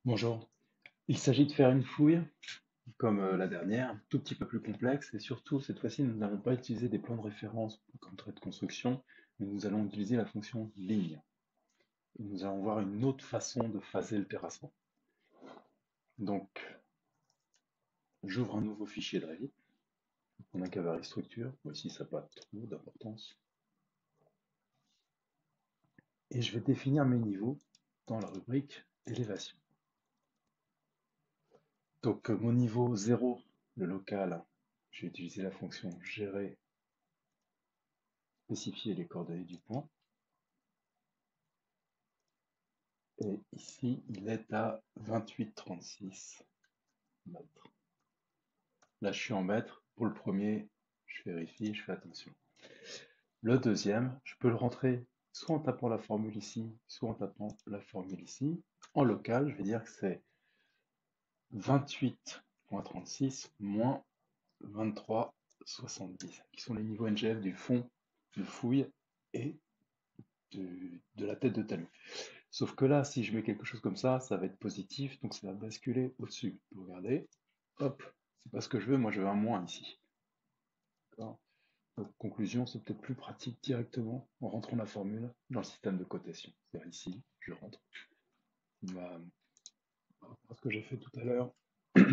Bonjour. Il s'agit de faire une fouille, comme la dernière, un tout petit peu plus complexe, et surtout, cette fois-ci, nous n'allons pas utiliser des plans de référence comme trait de construction, mais nous allons utiliser la fonction ligne. Et nous allons voir une autre façon de phaser le terrassement. Donc, j'ouvre un nouveau fichier de Revit. On a Cavari structure. Moi, ici, ça n'a pas trop d'importance. Et je vais définir mes niveaux dans la rubrique élévation. Donc, mon niveau 0, le local, je vais utiliser la fonction gérer, spécifier les coordonnées du point. Et ici, il est à 28,36 mètres. Là, je suis en mètres. Pour le premier, je vérifie, je fais attention. Le deuxième, je peux le rentrer soit en tapant la formule ici, soit en tapant la formule ici. En local, je vais dire que c'est 28,36 moins 23,70, qui sont les niveaux NGF du fond de fouille et de la tête de talus. Sauf que là, si je mets quelque chose comme ça va être positif, donc ça va basculer au-dessus. Vous regardez, hop, c'est pas ce que je veux, moi je veux un moins ici. Donc, conclusion, c'est peut-être plus pratique directement en rentrant la formule dans le système de cotation. C'est-à-dire ici, je rentre. Ce que j'ai fait tout à l'heure, je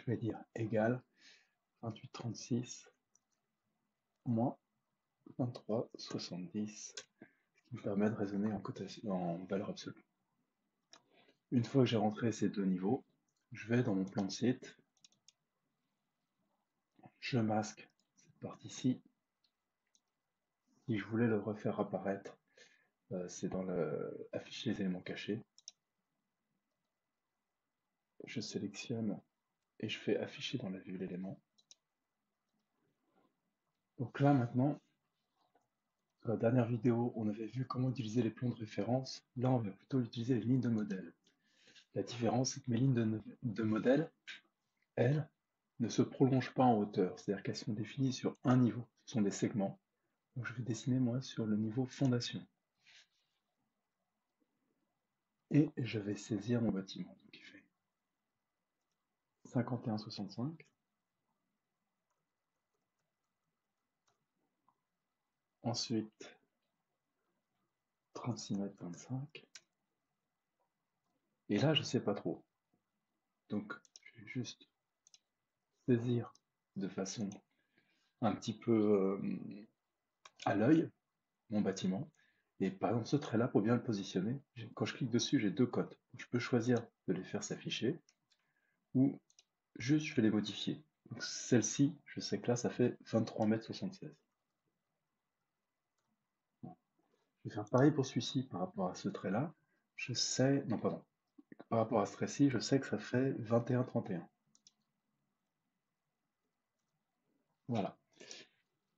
vais dire égal 28,36 moins 23,70, ce qui me permet de raisonner en cotation, en valeur absolue. Une fois que j'ai rentré ces deux niveaux, je vais dans mon plan de site, je masque cette partie-ci. Si je voulais le refaire apparaître, c'est dans le afficher les éléments cachés. Je sélectionne et je fais afficher dans la vue l'élément. Donc là maintenant, dans la dernière vidéo, on avait vu comment utiliser les plans de référence. Là, on va plutôt utiliser les lignes de modèle. La différence, c'est que mes lignes de modèle, elles, ne se prolongent pas en hauteur. C'est-à-dire qu'elles sont définies sur un niveau. Ce sont des segments. Donc je vais dessiner moi sur le niveau fondation. Et je vais saisir mon bâtiment. Donc il fait 51,65. Ensuite, 36 mètres 25. Et là, je ne sais pas trop. Donc, je vais juste saisir de façon un petit peu à l'œil mon bâtiment. Et par exemple, ce trait-là, pour bien le positionner, quand je clique dessus, j'ai deux cotes. Je peux choisir de les faire s'afficher ou juste je vais les modifier. Donc celle-ci, je sais que là, ça fait 23 mètres 76. Bon. Je vais faire pareil pour celui-ci par rapport à ce trait-là. Je sais, non, pardon, par rapport à ce trait-ci, je sais que ça fait 21,31. Voilà.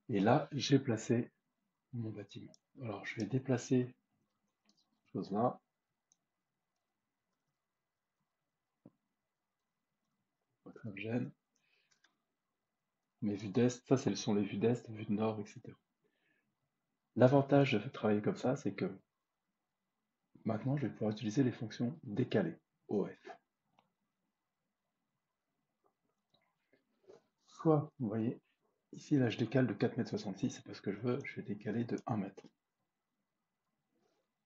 Et là, j'ai placé mon bâtiment. Alors, je vais déplacer cette chose-là. Pas que ça me gêne. Mes vues d'est, ça, ce sont les vues d'est, vues de nord, etc. L'avantage de travailler comme ça, c'est que maintenant, je vais pouvoir utiliser les fonctions décalées, OF. Soit, vous voyez, ici, là, je décale de 4,66 m, c'est pas ce que je vais décaler de 1 mètre.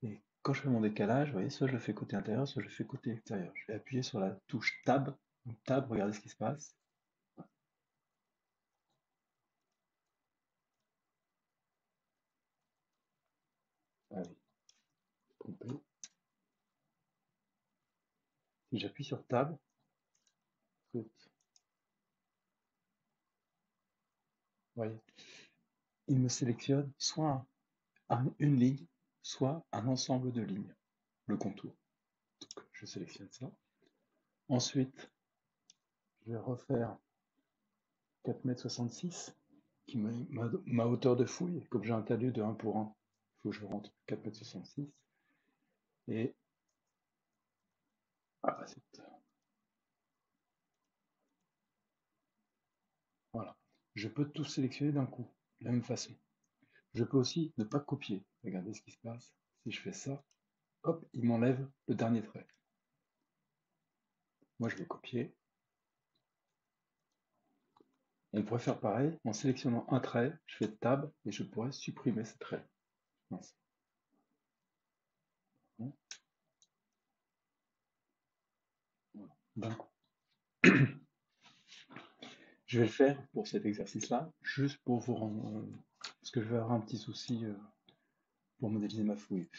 Et quand je fais mon décalage, vous voyez, soit je le fais côté intérieur, soit je le fais côté extérieur. Je vais appuyer sur la touche Tab. Donc, Tab, regardez ce qui se passe. Allez, trompé. Si j'appuie sur Tab, vous voyez, il me sélectionne soit une ligne, soit un ensemble de lignes, le contour. Donc, je sélectionne ça. Ensuite, je vais refaire 4,66 m, qui est ma hauteur de fouille. Comme j'ai un talus de 1 pour 1, il faut que je rentre 4,66 m. Et voilà. Je peux tout sélectionner d'un coup, de la même façon. Je peux aussi ne pas copier. Regardez ce qui se passe. Si je fais ça, hop, il m'enlève le dernier trait. Moi, je vais copier. On pourrait faire pareil, en sélectionnant un trait, je fais Tab et je pourrais supprimer ce trait. Mince. Bon, voilà. D'un coup. Je vais le faire pour cet exercice-là, juste pour vous rendre... parce que je vais avoir un petit souci pour modéliser ma fouille.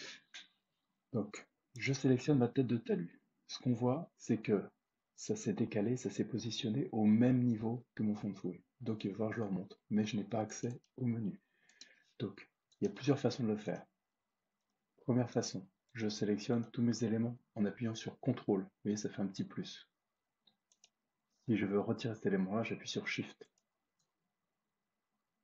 Donc, je sélectionne ma tête de talus. Ce qu'on voit, c'est que ça s'est décalé, ça s'est positionné au même niveau que mon fond de fouille. Donc, il va falloir que je le remonte. Mais je n'ai pas accès au menu. Donc, il y a plusieurs façons de le faire. Première façon, je sélectionne tous mes éléments en appuyant sur CTRL. Vous voyez, ça fait un petit plus. Si je veux retirer cet élément-là, j'appuie sur Shift.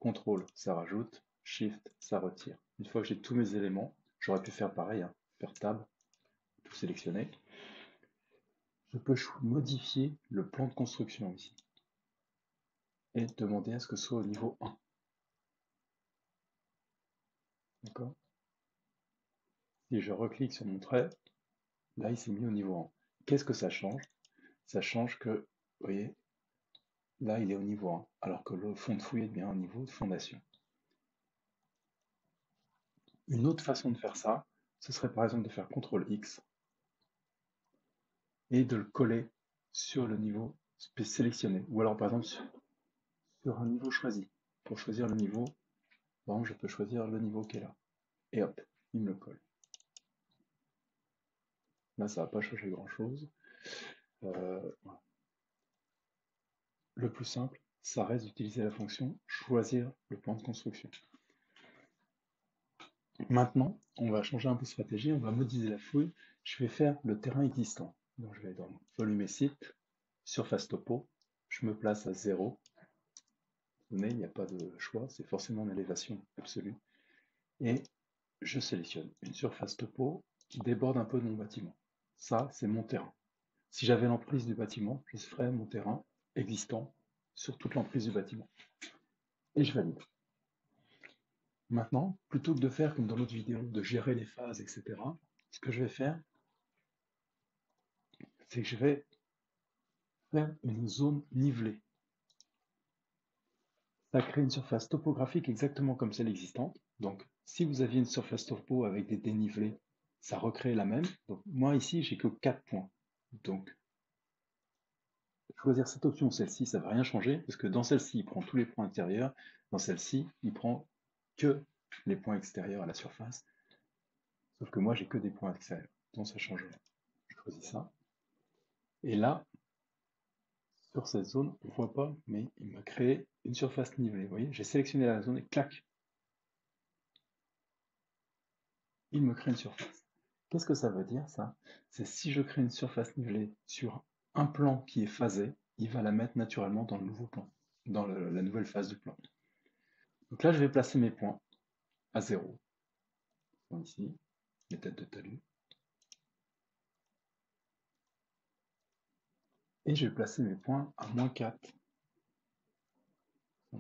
CTRL, ça rajoute. Shift, ça retire. Une fois que j'ai tous mes éléments, j'aurais pu faire pareil, hein, faire Tab, tout sélectionner. Je peux modifier le plan de construction ici et demander à ce que ce soit au niveau 1. D'accord? Si je reclique sur mon trait, là il s'est mis au niveau 1. Qu'est-ce que ça change? Ça change que, vous voyez, là il est au niveau 1, alors que le fond de fouille est bien au niveau de fondation. Une autre façon de faire ça, ce serait par exemple de faire CTRL X et de le coller sur le niveau sélectionné, ou alors par exemple sur un niveau choisi. Pour choisir le niveau, par exemple, je peux choisir le niveau qui est là, et hop, il me le colle. Là, ça va pas changer grand-chose. Voilà. Le plus simple, ça reste d'utiliser la fonction choisir le plan de construction. Maintenant, on va changer un peu de stratégie, on va modéliser la fouille. Je vais faire le terrain existant. Donc, je vais dans volume et site, surface topo, je me place à 0. Mais il n'y a pas de choix, c'est forcément en élévation absolue. Et je sélectionne une surface topo qui déborde un peu de mon bâtiment. Ça, c'est mon terrain. Si j'avais l'emprise du bâtiment, je ferais mon terrain existant sur toute l'emprise du bâtiment. Et je valide. Maintenant, plutôt que de faire comme dans l'autre vidéo, de gérer les phases, etc., ce que je vais faire, c'est que je vais faire une zone nivelée. Ça crée une surface topographique exactement comme celle existante. Donc, si vous aviez une surface topo avec des dénivelés, ça recrée la même. Donc, moi ici, j'ai que 4 points. Donc, choisir cette option ou celle-ci, ça ne va rien changer, parce que dans celle-ci, il prend tous les points intérieurs. Dans celle-ci, il prend que les points extérieurs à la surface. Sauf que moi, j'ai que des points extérieurs. Donc, ça change rien. Je choisis ça. Et là, sur cette zone, on ne voit pas, mais il m'a créé une surface nivelée. Vous voyez, j'ai sélectionné la zone et clac, il me crée une surface. Qu'est-ce que ça veut dire, ça? C'est si je crée une surface nivelée sur un plan qui est phasé, il va la mettre naturellement dans le nouveau plan, dans la nouvelle phase du plan. Donc là, je vais placer mes points à 0. Ici, les têtes de talus. Et je vais placer mes points à moins 4.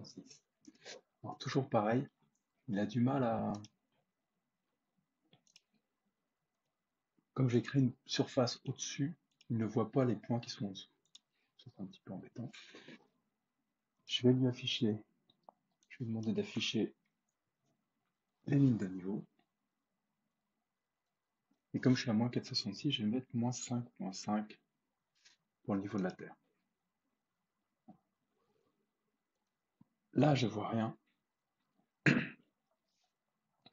6. Alors, toujours pareil, il a du mal à... Comme j'ai créé une surface au-dessus, il ne voit pas les points qui sont en dessous. C'est un petit peu embêtant. Je vais lui afficher, je vais lui demander d'afficher les lignes de niveau. Et comme je suis à moins 4,66, je vais mettre moins 5,5 pour le niveau de la Terre. Là, je vois rien.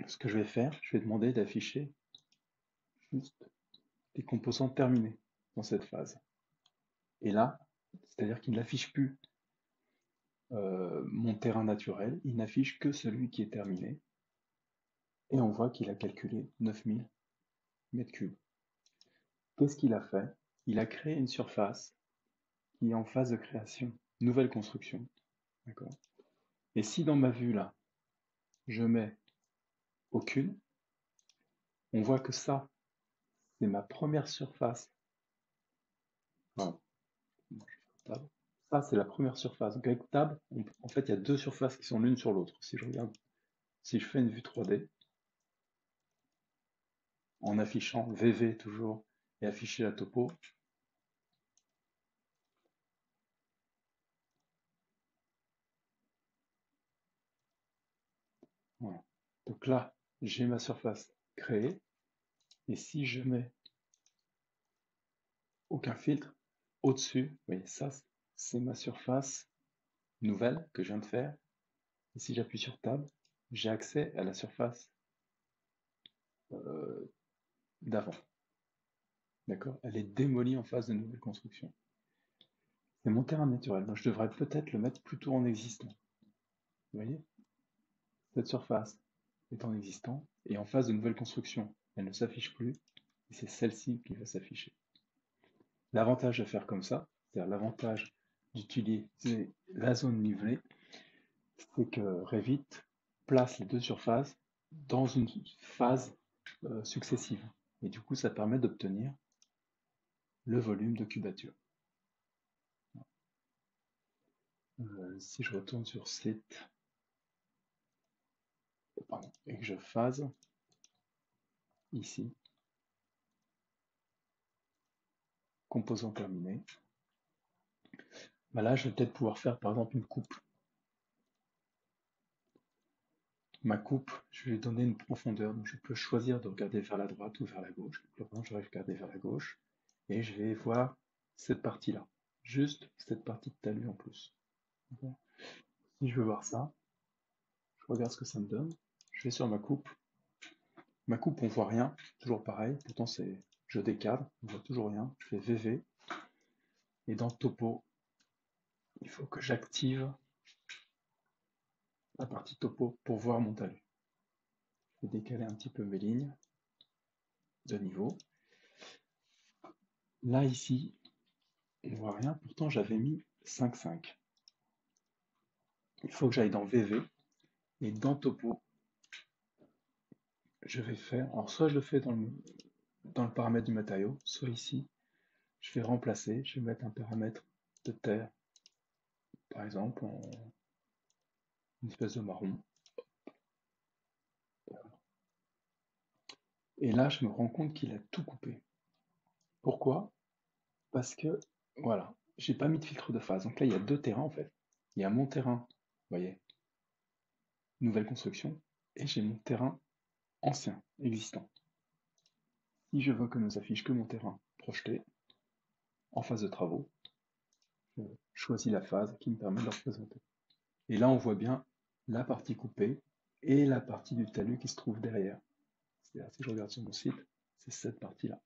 Ce que je vais faire, je vais demander d'afficher juste les composants terminés dans cette phase. Et là, c'est-à-dire qu'il n'affiche plus mon terrain naturel, il n'affiche que celui qui est terminé. Et on voit qu'il a calculé 9000 mètres cubes. Qu'est-ce qu'il a fait? Il a créé une surface qui est en phase de création, nouvelle construction. D'accord. Et si dans ma vue là, je mets aucune, on voit que ça, c'est ma première surface. Voilà. Ça, c'est la première surface. Donc avec Tab, en fait, il y a deux surfaces qui sont l'une sur l'autre. Si je regarde, si je fais une vue 3D, en affichant VV toujours et afficher la topo, Donc là, j'ai ma surface créée, et si je mets aucun filtre au-dessus, vous voyez, ça, c'est ma surface nouvelle que je viens de faire. Et si j'appuie sur Tab, j'ai accès à la surface d'avant. D'accord? Elle est démolie en phase de nouvelle construction. C'est mon terrain naturel, donc je devrais peut-être le mettre plutôt en existant. Vous voyez? Cette surface est en existant et en phase de nouvelle construction. Elle ne s'affiche plus et c'est celle-ci qui va s'afficher. L'avantage de faire comme ça, c'est-à-dire l'avantage d'utiliser la zone nivelée, c'est que Revit place les deux surfaces dans une phase successive. Et du coup, ça permet d'obtenir le volume de cubature. Si je retourne sur site et que je phase ici, composant terminé, bah là je vais peut-être pouvoir faire par exemple une coupe. Ma coupe, je vais lui donner une profondeur, donc je peux choisir de regarder vers la droite ou vers la gauche. Par exemple, je vais regarder vers la gauche et je vais voir cette partie-là, juste cette partie de talus en plus. Si je veux voir ça, je regarde ce que ça me donne. Je vais sur ma coupe. Ma coupe, on voit rien, toujours pareil. Pourtant, je décadre, on voit toujours rien. Je fais VV. Et dans Topo, il faut que j'active la partie Topo pour voir mon talus. Je vais décaler un petit peu mes lignes de niveau. Là, ici, on voit rien. Pourtant, j'avais mis 5,5. Il faut que j'aille dans VV. Et dans Topo, je vais faire... Alors, soit je le fais dans le paramètre du matériau, soit ici, je vais remplacer. Je vais mettre un paramètre de terre, par exemple, en une espèce de marron. Et là, je me rends compte qu'il a tout coupé. Pourquoi? Parce que, voilà, j'ai pas mis de filtre de phase. Donc là, il y a deux terrains en fait. Il y a mon terrain, vous voyez, nouvelle construction, et j'ai mon terrain ancien, existant. Si je veux que ne s'affiche que mon terrain projeté, en phase de travaux, je choisis la phase qui me permet de le représenter. Et là, on voit bien la partie coupée et la partie du talus qui se trouve derrière. C'est-à-dire, si je regarde sur mon site, c'est cette partie-là.